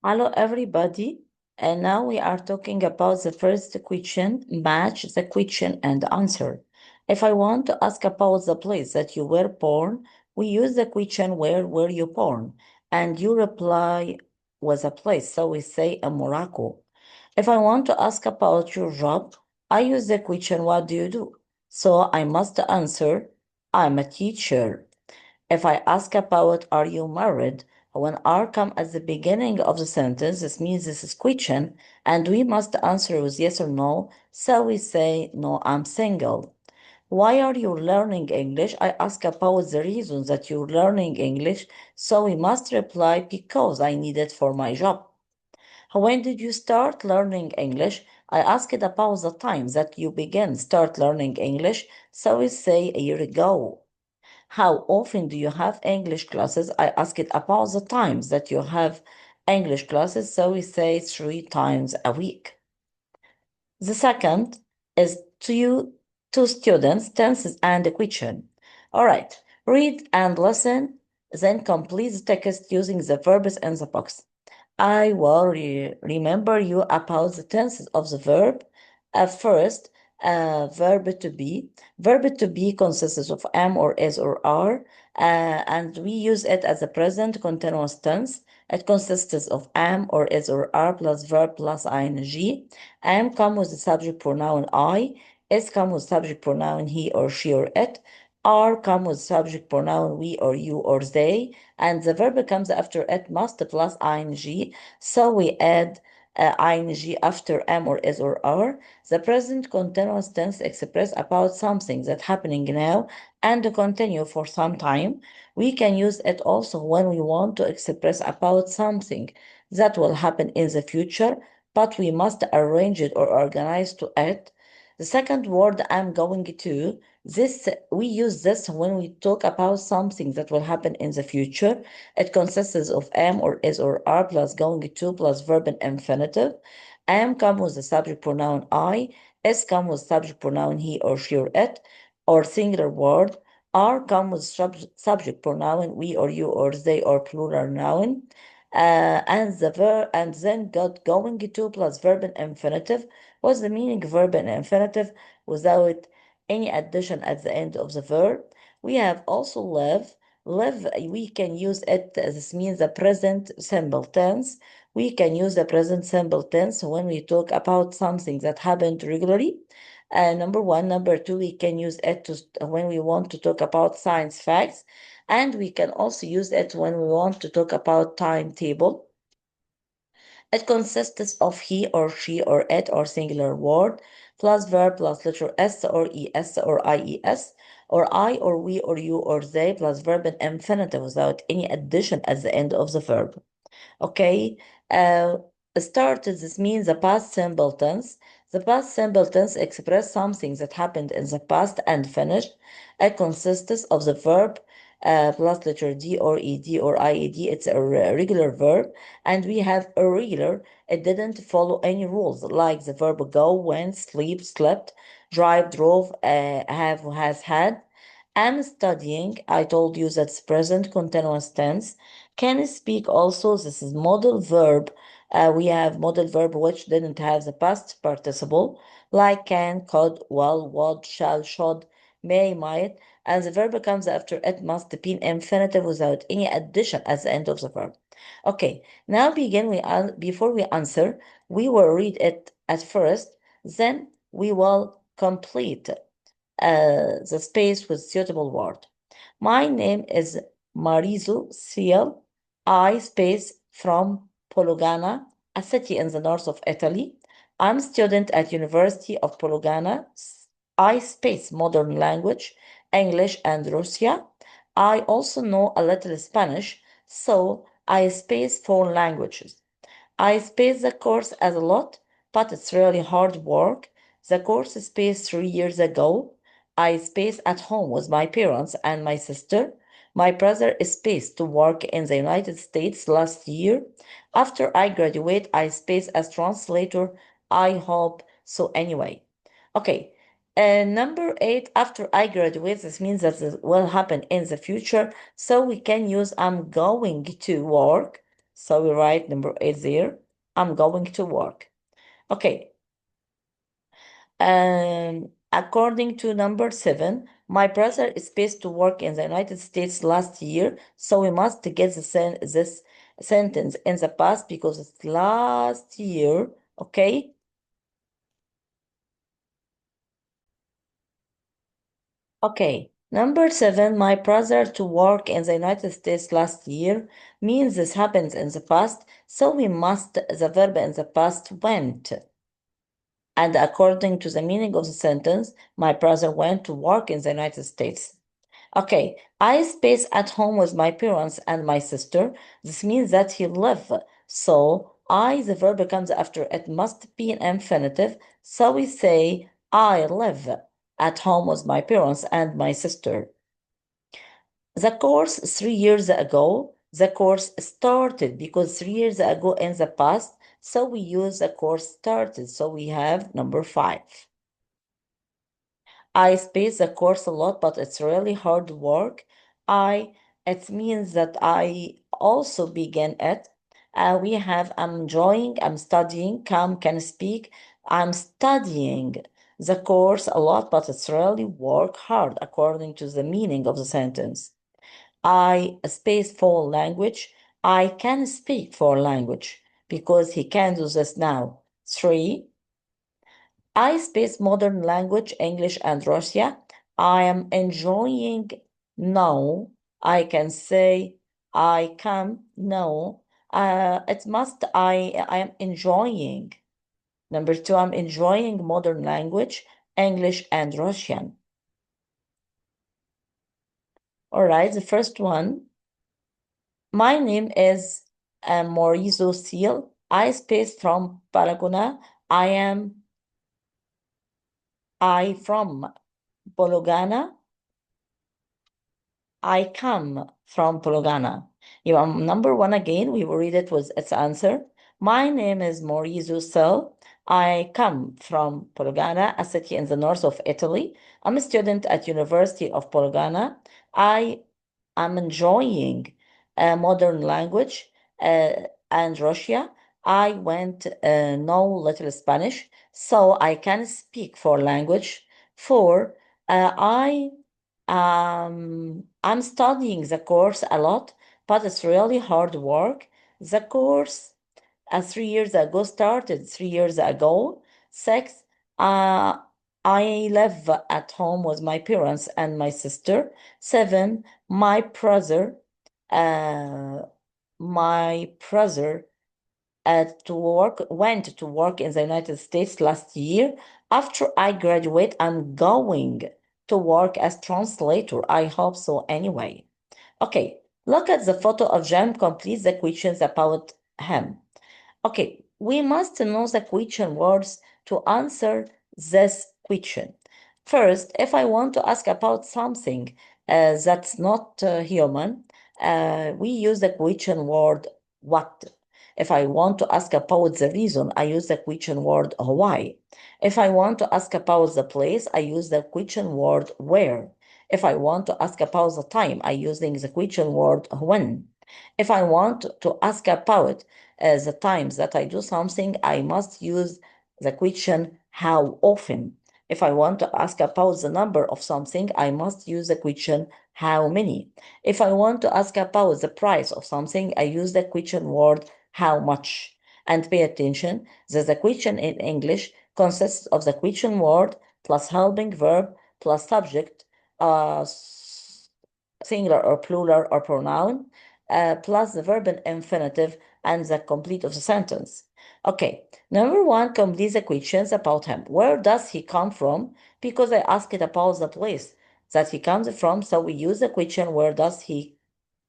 Hello, everybody. And now we are talking about the first question, match the question and answer. If I want to ask about the place that you were born, we use the question, where were you born? And you reply was a place. So we say in Morocco. If I want to ask about your job, I use the question, what do you do? So I must answer, I'm a teacher. If I ask about are you married, when are come at the beginning of the sentence, this means this is question, and we must answer with yes or no. So we say, no, I'm single. Why are you learning English? I ask about the reasons that you're learning English. So we must reply, because I need it for my job. When did you start learning English? I asked about the time that you began start learning English. So we say a year ago. How often do you have English classes? I asked about the times that you have English classes, so we say 3 times a week. The second is to students, tenses and a question. All right, read and listen, then complete the text using the verbs in the box. I will remember you about the tenses of the verb. First, verb to be. Verb to be consists of am or is or are, and we use it as a present continuous tense. It consists of am or is or are plus verb plus ing. Am come with the subject pronoun I. Is come with subject pronoun he or she or it. Are come with subject pronoun we or you or they, and the verb comes after it must plus ing. So we add ing after am or is or are. The present continuous tense express about something that's happening now and continue for some time. We can use it also when we want to express about something that will happen in the future, but we must arrange it or organize to it. The second word, I'm going to, this we use this when we talk about something that will happen in the future. It consists of am or is or are plus going to plus verb and infinitive. Am come with the subject pronoun I, is come with subject pronoun he or she or it, or singular word. Are come with subject pronoun we or you or they or plural noun. And the verb and then got going to plus verb and infinitive. What's the meaning verb and infinitive without any addition at the end of the verb? We have also live. Live, we can use it, this means the present simple tense. We can use the present simple tense when we talk about something that happened regularly. Number one. Number two, we can use it when we want to talk about science facts. And we can also use it when we want to talk about timetable. It consists of he or she or it or singular word plus verb plus letter s or es or ies or I or we or you or they plus verb and infinitive without any addition at the end of the verb. Okay, started, this means the past simple tense. The past simple tense express something that happened in the past and finished. It consists of the verb plus letter D or ED or IED. It's a regular verb, and we have irregular. It didn't follow any rules, like the verb go, went, sleep, slept, drive, drove, have, has, had. I'm studying. I told you that's present continuous tense. Can speak also. This is modal verb. We have modal verb which didn't have the past participle, like can, could, will, would, shall, should, may, might, and the verb comes after it must be in infinitive without any addition at the end of the verb. Okay, now begin. Before we answer, we will read it at first, then we will complete the space with suitable word. My name is Marizu Ciel. I space from Pologana, a city in the north of Italy. I'm student at University of Pologana. I space modern language, English and Russia. I also know a little Spanish, so I space 4 languages. I space the course as a lot, but it's really hard work. The course spaced 3 years ago. I spaced at home with my parents and my sister. My brother spaced to work in the United States last year. After I graduate, I spaced as translator. I hope so anyway. Okay. Number 8, after I graduate, this means that it will happen in the future. So we can use I'm going to work. So we write number 8 there. I'm going to work. Okay. According to number 7, my brother is supposed to work in the United States last year, so we must get this sentence in the past because it's last year, okay? Okay, number 7, my brother to work in the United States last year means this happens in the past, so we must the verb in the past went. And according to the meaning of the sentence, my brother went to work in the United States. Okay, I space at home with my parents and my sister. This means that he live. So I, the verb comes after it must be an infinitive. So we say I live at home with my parents and my sister. The course 3 years ago, the course started because 3 years ago in the past. So we use the course started. So we have number 5. I space the course a lot, but it's really hard work. It means that I also begin it. We have I'm enjoying, I'm studying, can speak. I'm studying the course a lot, but it's really work hard according to the meaning of the sentence. I space for language. I can speak for language because he can do this now. 3. I space modern language, English and Russia. I am enjoying now. I can say I can no. It must I am enjoying. Number 2, I'm enjoying modern language, English and Russian. All right, the first one. My name is Maurizo Seal. I space from Paragona. I from Bologana. I come from Pologana. Number 1 again, we will read it with its answer. My name is Maurizio Sel. I come from Pologana, a city in the north of Italy. I'm a student at University of Pologana. I am enjoying modern language and Russia. I went know little Spanish, so I can speak 4 language. 4, I'm studying the course a lot, but it's really hard work. The course 3 years ago started 3 years ago. 6, I live at home with my parents and my sister. 7, uh, my brother went to work in the United States last year. After I graduate, I'm going to work as translator. I hope so anyway. Okay, look at the photo of Jem. Complete the questions about him. Okay, we must know the question words to answer this question. First, if I want to ask about something that's not human, we use the question word what. If I want to ask about the reason, I use the question word why. If I want to ask about the place, I use the question word where. If I want to ask about the time, I using the question word when. If I want to ask about the times that I do something, I must use the question how often. If I want to ask about the number of something, I must use the question how many. If I want to ask about the price of something, I use the question word how much. And pay attention that the question in English consists of the question word plus helping verb plus subject, singular or plural or pronoun, plus the verb in infinitive and the complete of the sentence. Okay, number 1, complete the questions about him. Where does he come from? Because I asked it about the place that he comes from, so we use the question, where does he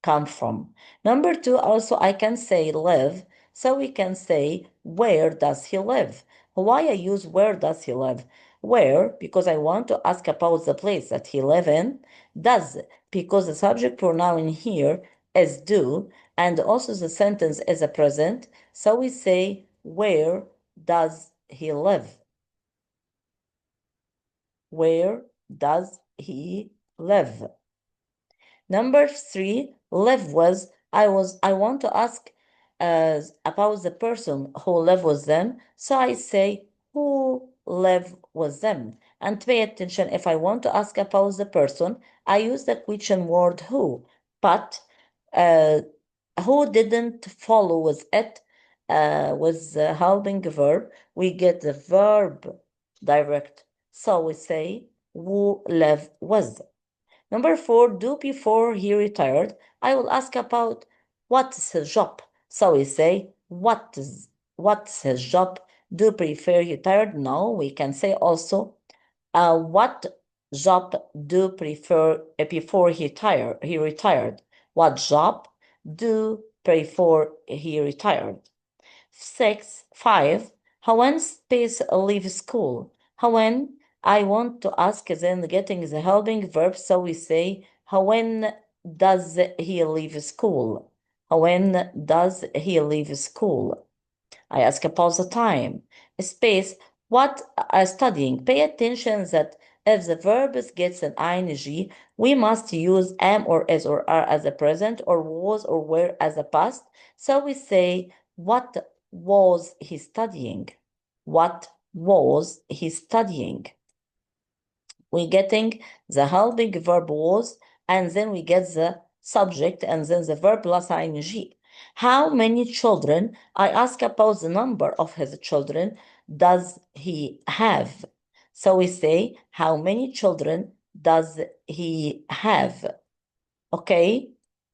come from? Number 2, also I can say live, so we can say, where does he live? Why I use where does he live? Where, because I want to ask about the place that he live in. Does, because the subject pronoun here is do, and also the sentence is a present, so we say, where does he live? Where does he live? Number 3, live with. I want to ask about the person who live with them. So I say who live with them. And pay attention, if I want to ask about the person, I use the question word who, but who didn't follow with it, with the helping verb, we get the verb direct. So we say who live with. Number 4, do before he retired. I will ask about what's his job. So we say what's his job? Do prefer he retired? No, we can say also what job do prefer before he retired? What job do prefer he retired? 5, when space leave school. When I want to ask, then getting the helping verb, so we say when does he leave school? When does he leave school? I ask about the time. Space, what studying? Pay attention that if the verb gets an ing, we must use am or is or are as a present or was or were as a past. So we say, what was he studying? What was he studying? We're getting the helping verb was, and then we get the subject, and then the verb plus ing. How many children? I ask about the number of his children does he have? So we say, how many children does he have? Okay,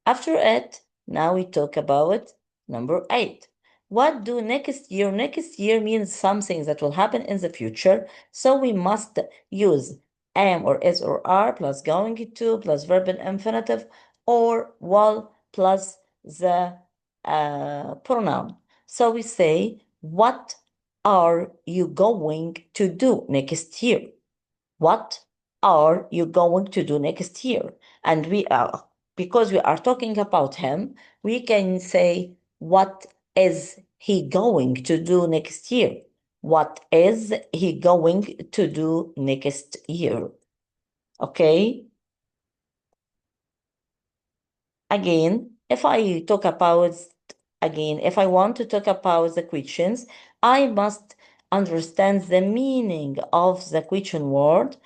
after it, now we talk about number 8. What do next year? Next year means something that will happen in the future. So we must use am or is or are plus going to plus verb in infinitive or will plus the pronoun. So we say, what are you going to do next year? What are you going to do next year? And we are, because we are talking about him, we can say, what is he going to do next year? What is he going to do next year? Okay. Again, if I talk about, if I want to talk about the questions, I must understand the meaning of the question word.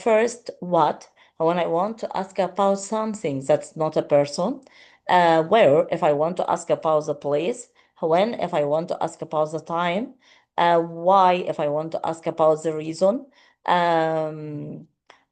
First, what? When I want to ask about something that's not a person. Where, if I want to ask about the place. When, if I want to ask about the time. Why, if I want to ask about the reason.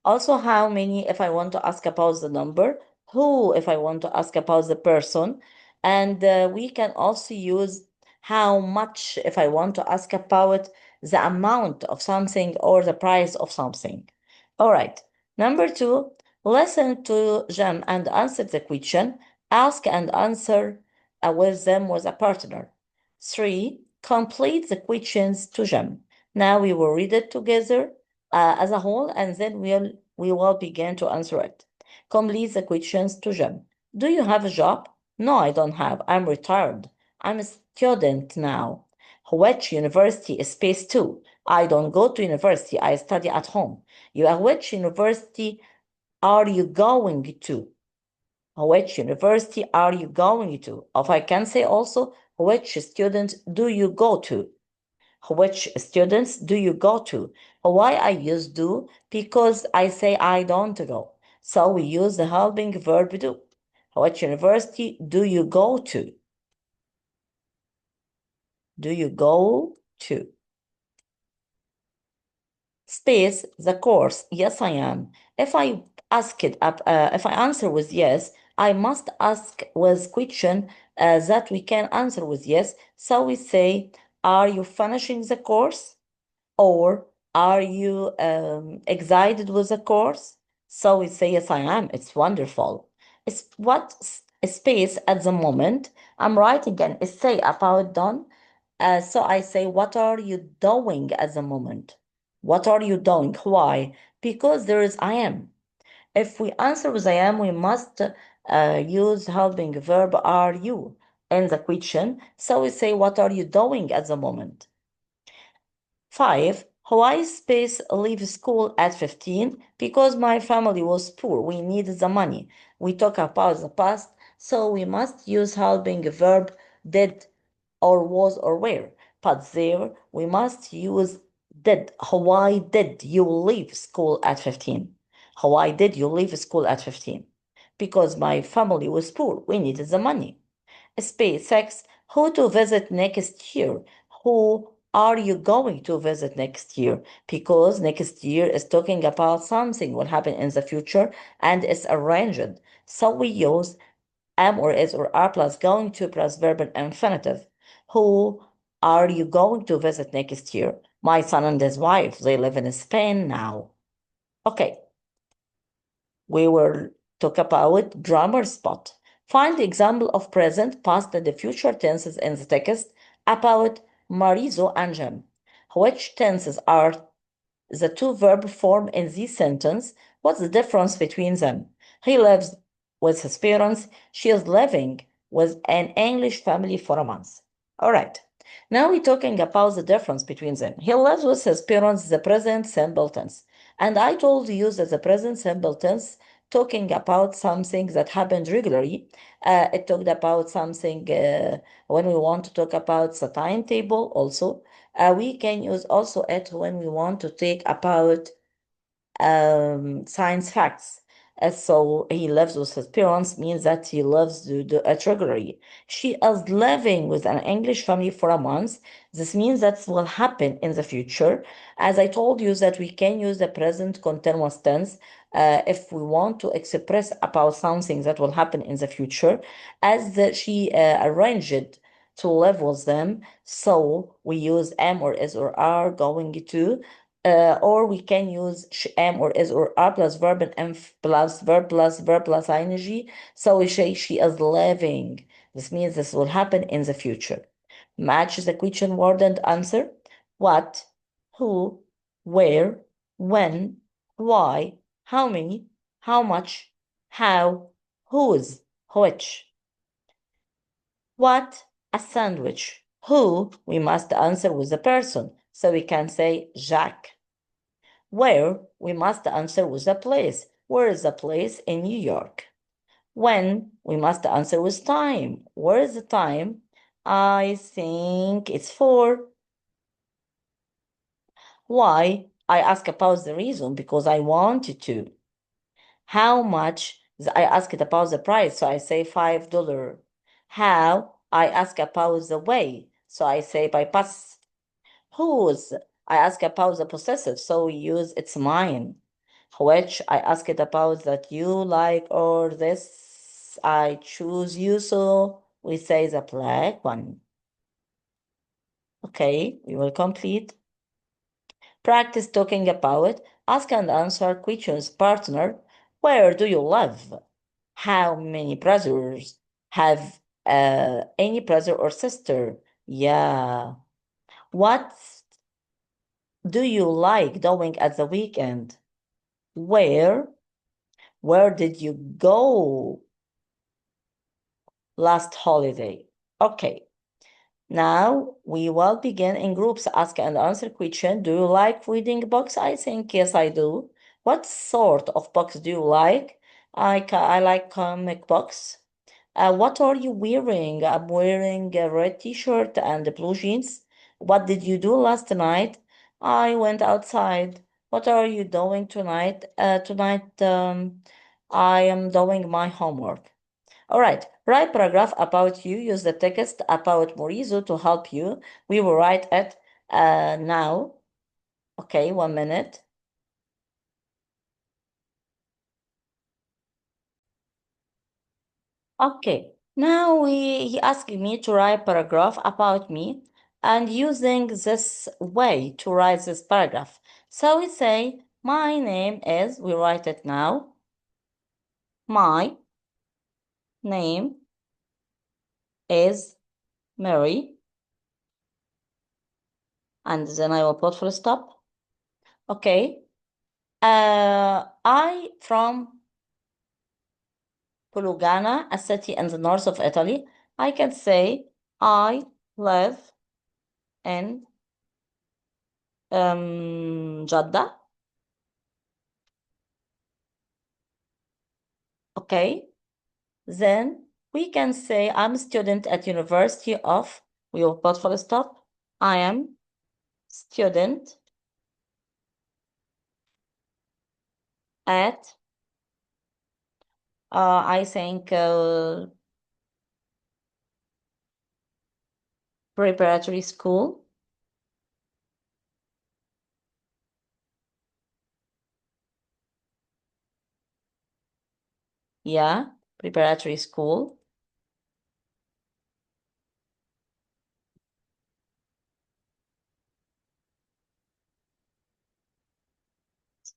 Also, how many, if I want to ask about the number. Who, if I want to ask about the person. And we can also use how much, if I want to ask about the amount of something or the price of something. All right. Number 2, listen to Jem and answer the question. Ask and answer with them with a partner. 3, complete the questions to Jem. Now we will read it together as a whole, and then we will begin to answer it. Complete the questions to Jem. Do you have a job? No, I don't have. I'm retired. I'm a student now. Which university is space 2? I don't go to university. I study at home. Which university are you going to? Which university are you going to? If I can say also, which students do you go to? Which students do you go to? Why I use do? Because I say I don't go. So we use the helping verb do. Which university do you go to? Do you go to? Space, the course. Yes, I am. If I if I answer with yes, I must ask with question that we can answer with yes. So we say, are you finishing the course? Or are you excited with the course? So we say, yes, I am. It's wonderful. It's what space at the moment. I'm writing an essay about done. So I say, what are you doing at the moment? What are you doing? Why? Because there is I am. If we answer with I am, we must use helping verb are you in the question. So we say, what are you doing at the moment? 5, why space leave school at 15? Because my family was poor. We needed the money. We talk about the past, so we must use helping verb did or was or were. But there we must use did. Why did you leave school at 15? Why did you leave school at 15? Because my family was poor. We needed the money. Space 6. Who to visit next year? Who are you going to visit next year? Because next year is talking about something will happen in the future and it's arranged. So we use am or is or are plus going to plus verb and infinitive. Who are you going to visit next year? My son and his wife, they live in Spain now. Okay, we will talk about grammar spot. Find the example of present, past, and the future tenses in the text about Marizo and Jim. Which tenses are the two verb form in this sentence? What's the difference between them? He lives with his parents. She is living with an English family for a month. All right. Now we're talking about the difference between them. He lives with his parents, the present simple tense. And I told you that the present simple tense talking about something that happened regularly. It talked about something when we want to talk about the timetable also. We can use also it when we want to take about science facts. So he lives with his parents means that he lives regularly. She is living with an English family for a month. This means that will happen in the future. As I told you that we can use the present continuous tense if we want to express about something that will happen in the future, as she arranged to live with them. So we use am or is or are going to or we can use am or is or are plus verb and plus verb plus ing. So we say she is living. This means this will happen in the future. Match the question word and answer. What, who, where, when, why, how many, how much, how, whose, which. What? A sandwich. Who? We must answer with a person. So we can say Jacques. Where? We must answer with a place. Where is the place? In New York. When? We must answer with time. Where is the time? I think it's 4. Why? I ask about the reason because I wanted to. How much? I asked about the price, so I say $5. How? I ask about the way, so I say by bus. Whose? I ask about the possessive, so we use it's mine. Which? I ask it about that you like or this. I choose you, so we say the black one. Okay, we will complete. Practice talking about ask and answer questions. Partner, where do you live? How many brothers? Have any brother or sister? Yeah. What do you like doing at the weekend? Where? Where did you go last holiday? Okay. Now we will begin in groups ask and answer question. Do you like reading books? I think yes, I do. What sort of books do you like? I like comic books. What are you wearing? I'm wearing a red t-shirt and blue jeans. What did you do last night? I went outside. What are you doing tonight? Tonight, I am doing my homework. All right, write paragraph about you. Use the text about Morizo to help you. We will write it now. Okay, 1 minute. Okay, now he asked me to write paragraph about me and using this way to write this paragraph. So we say, my name is, we write it now. My name is Mary. And then I will put full stop. Okay. I from Lugana, a city in the north of Italy. I can say I live in Jeddah. Okay. Then We can say I'm a student at University of, we will put full stop. I am student at, I think, preparatory school. Yeah, preparatory school.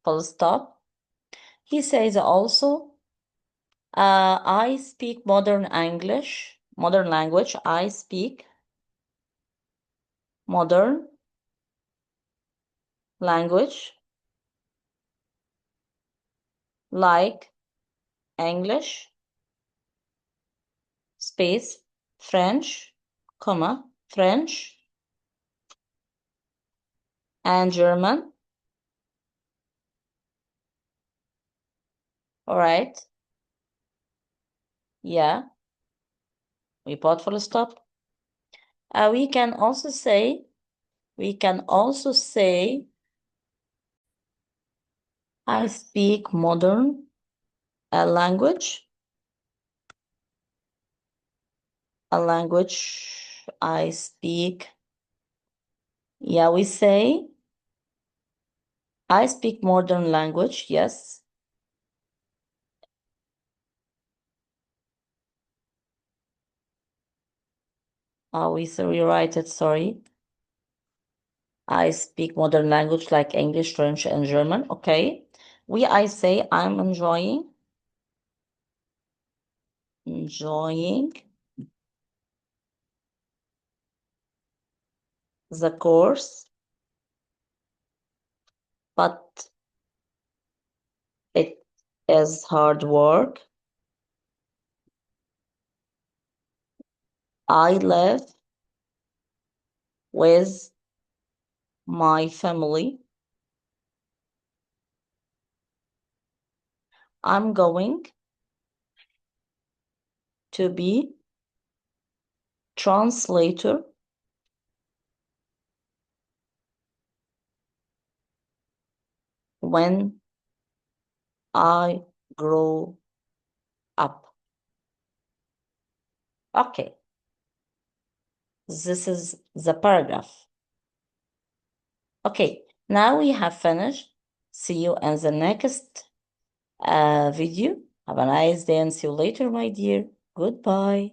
Full stop. He says also, I speak modern English, modern language. I speak modern language like English, space, French, comma, French, and German. All right. Yeah. We put full stop. We can also say, I speak modern language. A language I speak. Yeah, we say, I speak modern language. Yes. We rewrite it, sorry. I speak modern language like English, French, and German. Okay. I say I'm enjoying the course, but it is hard work. I live with my family. I'm going to be translator when I grow up. Okay, this is the paragraph. Okay, now we have finished. See you in the next video. Have a nice day and see you later, my dear. Goodbye.